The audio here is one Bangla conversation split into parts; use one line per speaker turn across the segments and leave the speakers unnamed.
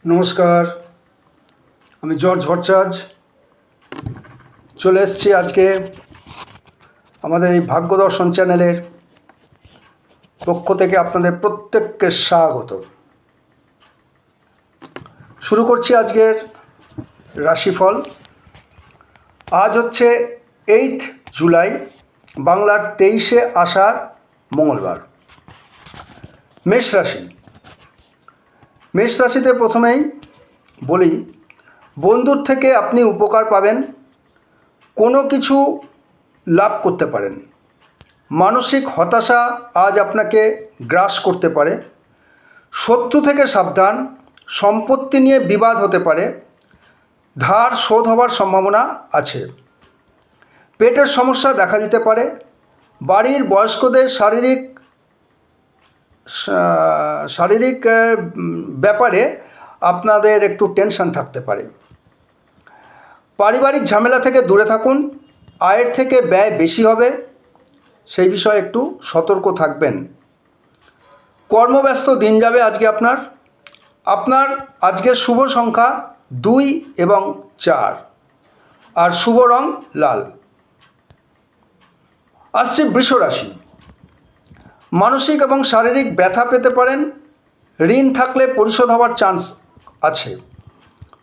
নমস্কার, আমি জর্জ ভট্টাচার্য চলে এসেছি আজকে আমাদের এই ভাগ্য দর্শন চ্যানেলের পক্ষ থেকে আপনাদের প্রত্যেককে স্বাগত। শুরু করছি আজকের রাশিফল। আজ হচ্ছে 8 জুলাই, বাংলার 23শে আষাঢ়, মঙ্গলবার। মেষ রাশি। মেষ রাশিতে প্রথমেই বলি, বন্ধুর থেকে আপনি উপকার পাবেন, কোনো কিছু লাভ করতে পারেন। মানসিক হতাশা আজ আপনাকে গ্রাস করতে পারে। শত্রু থেকে সাবধান। সম্পত্তি নিয়ে বিবাদ হতে পারে। ধার শোধ হওয়ার সম্ভাবনা আছে। পেটের সমস্যা দেখা দিতে পারে। বাড়ির বয়স্কদের শারীরিক ব্যাপারে আপনাদের একটু টেনশন থাকতে পারে। পারিবারিক ঝামেলা থেকে দূরে থাকুন। আয়ের থেকে ব্যয় বেশি হবে, সেই বিষয়ে একটু সতর্ক থাকবেন। কর্মব্যস্ত দিন যাবে আজকে আপনার আজকের শুভ সংখ্যা 2 এবং 4, আর শুভ রং লাল। আসছে বৃষ রাশি। মানসিক এবং শারীরিক ব্যথা পেতে পারেন। ঋণ থাকলে পরিশোধ হওয়ার চান্স আছে।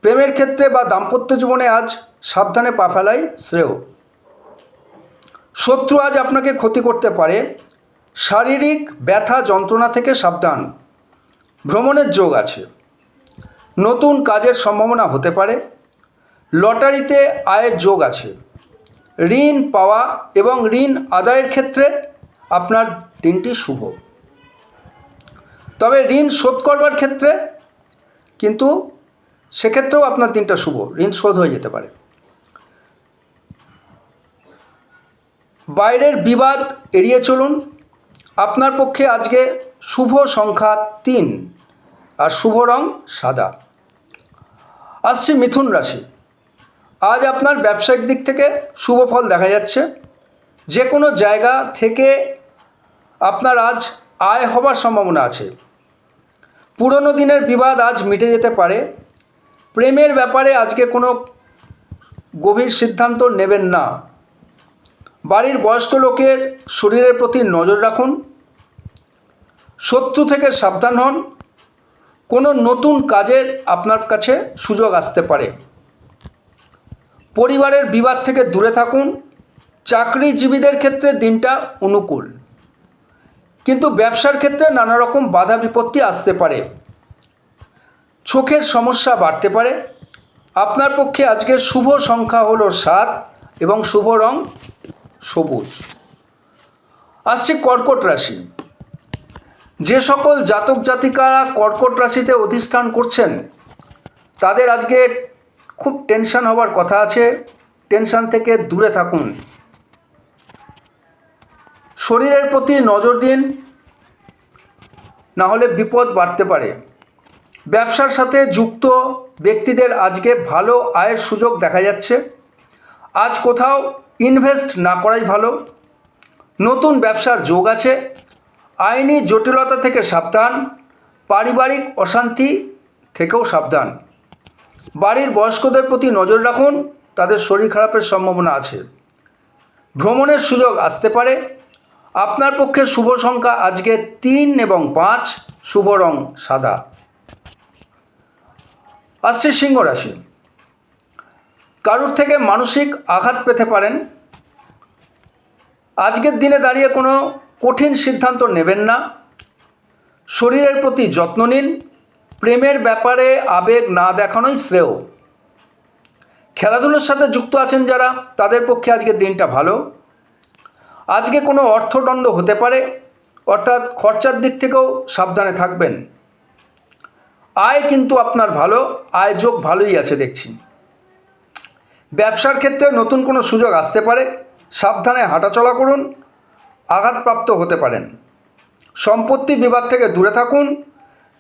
প্রেমের ক্ষেত্রে বা দাম্পত্য জীবনে আজ সাবধানে পা ফেলাই শ্রেয়। শত্রু আজ আপনাকে ক্ষতি করতে পারে। শারীরিক ব্যথা যন্ত্রণা থেকে সাবধান। ভ্রমণের যোগ আছে। নতুন কাজের সম্ভাবনা হতে পারে। লটারিতে আয়ের যোগ আছে। ঋণ পাওয়া এবং ঋণ আদায়ের ক্ষেত্রে আপনার দিনটি শুভ। তবে ঋণ শোধ করবার ক্ষেত্রে কিন্তু সেক্ষেত্রেও আপনার দিনটা শুভ, ঋণ শোধ হয়ে যেতে পারে। বাইরের বিবাদ এড়িয়ে চলুন। আপনার পক্ষে আজকে শুভ সংখ্যা 3, আর শুভ রং সাদা। আসছে মিথুন রাশি। আজ আপনার ব্যবসায়িক দিক থেকে শুভ ফল দেখা যাচ্ছে। যে কোনো জায়গা থেকে আপনার আজ আয় হবার সম্ভাবনা আছে। পুরনো দিনের বিবাদ আজ মিটে যেতে পারে। প্রেমের ব্যাপারে আজকে কোনো গভীর সিদ্ধান্ত নেবেন না। বাড়ির বয়স্ক লোকের শরীরের প্রতি নজর রাখুন। শত্রু থেকে সাবধান হন। কোনো নতুন কাজের আপনার কাছে সুযোগ আসতে পারে। পরিবারের বিবাদ থেকে দূরে থাকুন। চাকরিজীবীদের ক্ষেত্রে দিনটা অনুকূল, কিন্তু ব্যবসার ক্ষেত্রে নানা রকম বাধা বিপত্তি আসতে পারে। চোখের সমস্যা বাড়তে পারে। আপনার পক্ষে আজকে শুভ সংখ্যা হলো 7 এবং শুভ রং সবুজ। আসছে কর্কট রাশি। যে সকল জাতক জাতিকারা কর্কট রাশিতে অধিষ্ঠান করছেন তাদের আজকে খুব টেনশন হওয়ার কথা আছে। টেনশন থেকে দূরে থাকুন। শরীরের প্রতি নজর দিন, না হলে বিপদ বাড়তে পারে। ব্যবসার সাথে যুক্ত ব্যক্তিদের আজকে ভালো আয়ের সুযোগ দেখা যাচ্ছে। আজ কোথাও ইনভেস্ট না করাই ভালো। নতুন ব্যবসার যোগ আছে। আইনি জটিলতা থেকে সাবধান। পারিবারিক অশান্তি থেকেও সাবধান। বাড়ির বয়স্কদের প্রতি নজর রাখুন, তাদের শরীর খারাপের সম্ভাবনা আছে। ভ্রমণের সুযোগ আসতে পারে। আপনার পক্ষে শুভ সংখ্যা আজকে 3 এবং 5, শুভ রং সাদা। আসছে সিংহ রাশি। কারুর থেকে মানসিক আঘাত পেতে পারেন। আজকের দিনে দাঁড়িয়ে কোনো কঠিন সিদ্ধান্ত নেবেন না। শরীরের প্রতি যত্ন নিন। প্রেমের ব্যাপারে আবেগ না দেখানোই শ্রেয়। খেলাধুলার সাথে যুক্ত আছেন যারা, তাদের পক্ষে আজকের দিনটা ভালো। আজকে কোনো অর্থদণ্ড হতে পারে, অর্থাৎ খরচার দিক থেকেও সাবধানে থাকবেন। আয় কিন্তু আপনার ভালো, আয় যোগ ভালোই আছে দেখছি। ব্যবসার ক্ষেত্রে নতুন কোনো সুযোগ আসতে পারে। সাবধানে হাঁটাচলা করুন, আঘাতপ্রাপ্ত হতে পারেন। সম্পত্তি বিবাদ থেকে দূরে থাকুন।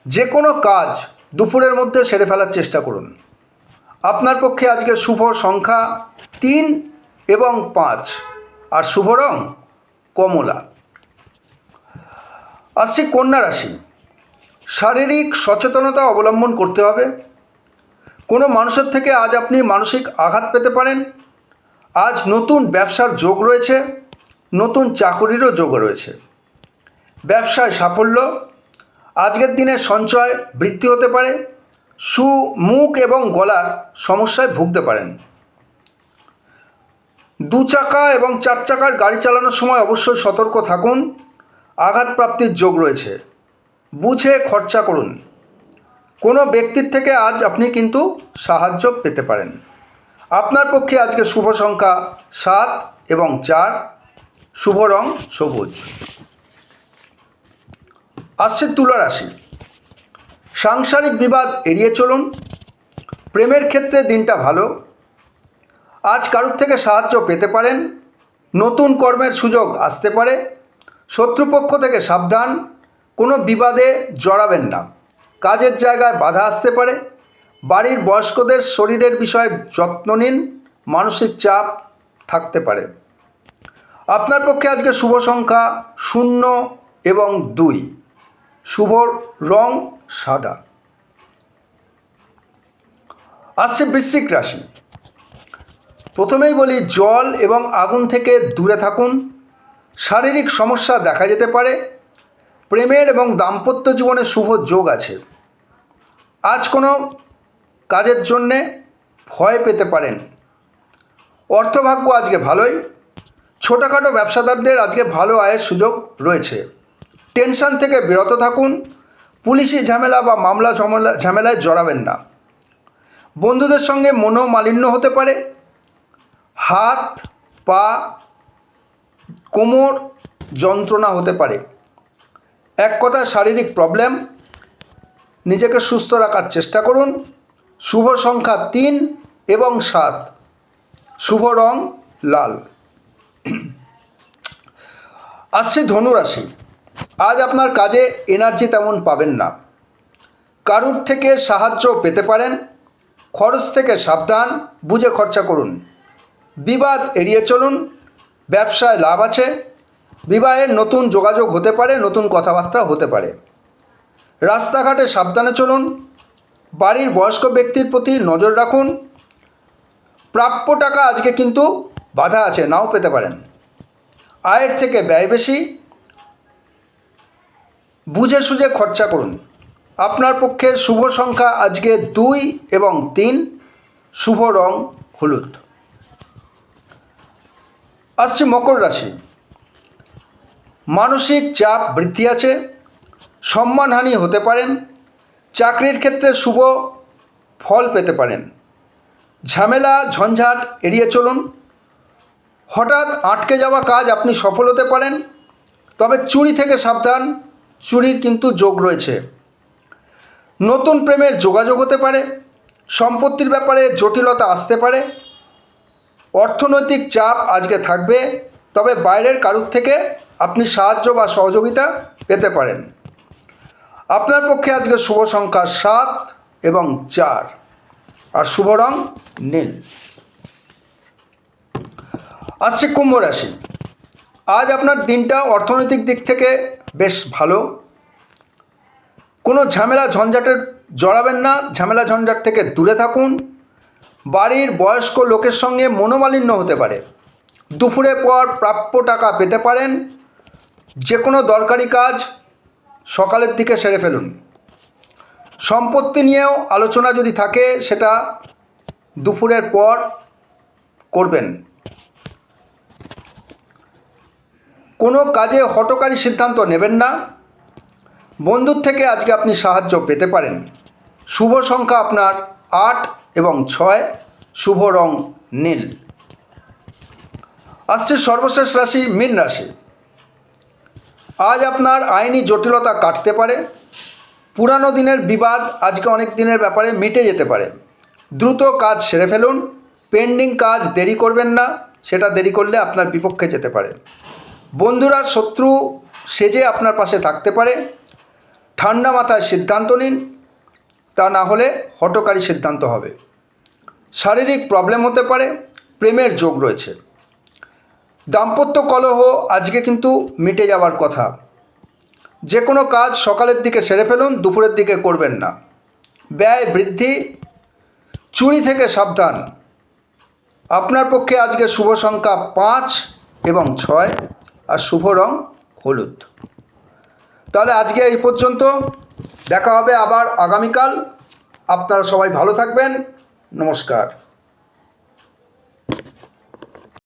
যে কোনো কাজ দুপুরের মধ্যে সেরে ফেলার চেষ্টা করুন। আপনার পক্ষে আজকে শুভ সংখ্যা 3 এবং 5, আর শুভ রং কমলা। আসছে কন্যা রাশি। শারীরিক সচেতনতা অবলম্বন করতে হবে। কোনো মানুষের থেকে আজ আপনি মানসিক আঘাত পেতে পারেন। আজ নতুন ব্যবসার যোগ রয়েছে, নতুন চাকুরিরও যোগ রয়েছে। ব্যবসায় সাফল্য, আজকের দিনে সঞ্চয় বৃদ্ধি হতে পারে। মুখ এবং গলার সমস্যায় ভুগতে পারেন। 2 চাকা এবং 4 চাকার গাড়ি চালানোর সময় অবশ্যই সতর্ক থাকুন। আঘাতপ্রাপ্তির যোগ রয়েছে। বুঝে খরচা করুন। কোনো ব্যক্তির থেকে আজ আপনি কিন্তু সাহায্য পেতে পারেন। আপনার পক্ষে আজকে শুভ সংখ্যা 7 এবং 4, শুভ রং সবুজ। আসছে তুলা রাশি। সাংসারিক বিবাদ এড়িয়ে চলুন। প্রেমের ক্ষেত্রে দিনটা ভালো। আজ কারোর থেকে সাহায্য পেতে পারেন। নতুন কর্মের সুযোগ আসতে পারে। শত্রুপক্ষ থেকে সাবধান। কোনো বিবাদে জড়াবেন না। কাজের জায়গায় বাধা আসতে পারে। বাড়ির বয়স্কদের শরীরের বিষয়ে যত্ন নিন। মানসিক চাপ থাকতে পারে। আপনার পক্ষে আজকে শুভ সংখ্যা 0 এবং 2, শুভ রং সাদা। আসছে বৃশ্চিক রাশি। প্রথমেই বলি, জল এবং আগুন থেকে দূরে থাকুন। শারীরিক সমস্যা দেখা যেতে পারে। প্রেমের এবং দাম্পত্য জীবনে শুভ যোগ আছে। আজ কোনো কাজের জন্যে ভয় পেতে পারেন। অর্থভাগ্য আজকে ভালোই। ছোটোখাটো ব্যবসাদারদের আজকে ভালো আয়ের সুযোগ রয়েছে। টেনশন থেকে বিরত থাকুন। পুলিশি ঝামেলা বা মামলা ঝামেলায় জড়াবেন না। বন্ধুদের সঙ্গে মনোমালিন্য হতে পারে। হাত, পা, কোমর যন্ত্রণা হতে পারে। এক কথায় শারীরিক প্রবলেম। নিজেকে সুস্থ রাখার চেষ্টা করুন। শুভ সংখ্যা 3 এবং 7, শুভ রং লাল। আসছে ধনু রাশি। আজ আপনার কাজে এনার্জি তেমন পাবেন না। কারুর থেকে সাহায্য পেতে পারেন। খরচ থেকে সাবধান। বুঝে খরচা করুন। বিবাদ এড়িয়ে চলুন। ব্যবসায় লাভ আছে। বিবাহের নতুন যোগাযোগ হতে পারে। নতুন কথাবার্তা হতে পারে। রাস্তাঘাটে সাবধানে চলুন। বাড়ির বয়স্ক ব্যক্তির প্রতি নজর রাখুন। প্রাপ্য টাকা আজকে কিন্তু বাধা আছে, নাও পেতে পারেন। আয়ের থেকে ব্যয় বেশি। বুঝে সুঝে খরচা করুন। আপনার পক্ষে শুভ সংখ্যা আজকে 2 এবং 3, শুভ রং হলুদ। আসছে মকর রাশি। মানসিক চাপ বৃদ্ধি আছে। সম্মানহানি হতে পারেন। চাকরির ক্ষেত্রে শুভ ফল পেতে পারেন। ঝামেলা ঝঞ্ঝাট এড়িয়ে চলুন। হঠাৎ আটকে যাওয়া কাজ আপনি সফল হতে পারেন। তবে চুরি থেকে সাবধান। চুরির কিন্তু যোগ রয়েছে। নতুন প্রেমের যোগাযোগ হতে পারে। সম্পত্তির ব্যাপারে জটিলতা আসতে পারে। অর্থনৈতিক চাপ আজকে থাকবে। তবে বাইরের কারুর থেকে আপনি সাহায্য বা সহযোগিতা পেতে পারেন। আপনার পক্ষে আজকে শুভ সংখ্যা 7 এবং 4, আর শুভ রং নীল। আসছে কুম্ভ রাশি। আজ আপনার দিনটা অর্থনৈতিক দিক থেকে বেশ ভালো। কোনো ঝামেলা ঝঞ্ঝাটের জড়াবেন না। ঝামেলা ঝঞ্ঝাট থেকে দূরে থাকুন। বাড়ির বয়স্ক লোকের সঙ্গে মনোমালিন্য হতে পারে। দুপুরের পর প্রাপ্য টাকা পেতে পারেন। যে কোনো দরকারি কাজ সকালের দিকে সেরে ফেলুন। সম্পত্তি নিয়েও আলোচনা যদি থাকে সেটা দুপুরের পর করবেন। কোনো কাজে হঠকারী সিদ্ধান্ত নেবেন না। বন্ধুর থেকে আজকে আপনি সাহায্য পেতে পারেন। শুভ সংখ্যা আপনার 8 এবং 6, শুভ রং নীল। আসছে সর্বশেষ রাশি মীন রাশি। আজ আপনার আইনি জটিলতা কাটতে পারে। পুরানো দিনের বিবাদ আজকে অনেক দিনের ব্যাপারে মিটে যেতে পারে। দ্রুত কাজ সেরে ফেলুন। পেন্ডিং কাজ দেরি করবেন না। সেটা দেরি করলে আপনার বিপক্ষে যেতে পারে। বন্ধুরা শত্রু সেজে আপনার পাশে থাকতে পারে। ঠান্ডা মাথায় সিদ্ধান্ত নিন, তা না হলে হঠকারী সিদ্ধান্ত হবে। শারীরিক প্রবলেম হতে পারে। প্রেমের যোগ রয়েছে। দাম্পত্য কলহ আজকে কিন্তু মিটে যাওয়ার কথা। যে কোনো কাজ সকালের দিকে সেরে ফেলুন। দুপুরের দিকে করবেন না। ব্যয় বৃদ্ধি। চুরি থেকে সাবধান। আপনার পক্ষে আজকে শুভ সংখ্যা 5 এবং 6 আর শুভ রং হলুদ। তাহলে আজকে এই পর্যন্ত, দেখা হবে আবার আগামীকাল। আপনারা সবাই ভালো থাকবেন। নমস্কার।